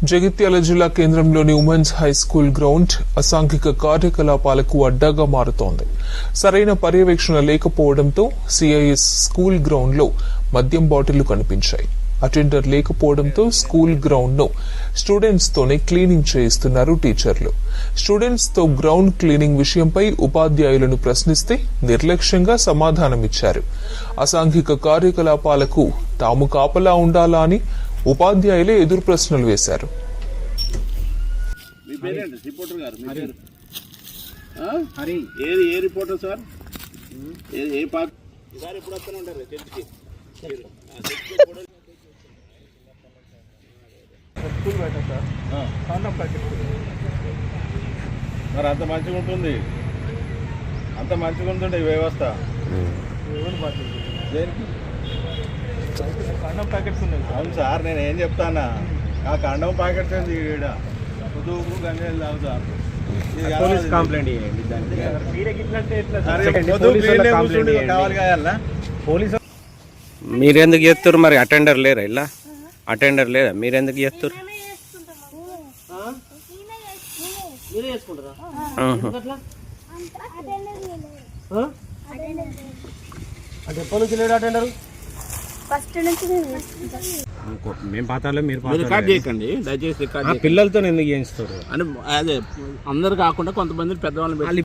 జగిత్యాల జిల్లా కేంద్రంలోని women's high school ground అసాంఘిక కార్యకలాపాలకు అడ్డాగా మారుతోంది. సరైన పర్యవేక్షణ లేకపోవడంతో సిఐఎస్ స్కూల్ గ్రౌండ్ లో మద్యం బాటిళ్లు కనిపించాయి. అటెండర్ లేకపోవడంతో స్కూల్ గ్రౌండ్ ను స్టూడెంట్స్ తోనే క్లీనింగ్ చేయిస్తున్నారు టీచర్లు. స్టూడెంట్స్ తో గ్రౌండ్ క్లీనింగ్ విషయంపై ఉపాధ్యాయులను ప్రశ్నిస్తే నిర్లక్ష్యంగా సమాధానమిచ్చారు. అసాంఘిక కార్యకలాపాలకు తాము కాపలా ఉండాలా అని ఉపాధ్యాయులే ఎదురు ప్రశ్నలు వేశారు. మరి అంత మంచిగా ఉంటుంది, అంత మంచిగా ఉంటుంది ఈ వ్యవస్థ. కండం ప్యాకెట్స్ ఉన్నాయి. అవును సార్, నేను ఏం చెప్తానా, ఆ కండం ప్యాకెట్స్ ఏంది ఈడ పొద్దుకు గంజాయిలు తాగుతారు. పోలీస్ కంప్లైంట్ చేయండి. కావాలి కాయాలనా పోలీసు మీరెందుకు చేస్తారు? మరి అటెండర్ లేరా? ఇలా అటెండర్ లేదా? మీరెందుకు చేస్తారు? అంటే ఎప్పటి నుంచి లేడు అటెండర్? మేము పాతాలే, మీరు రికార్డ్ చేయకండి దయచేసి. పిల్లలతో ఎందుకు చేయిస్తారు అంటే అదే అందరు కాకుండా కొంతమంది పెద్దవాళ్ళని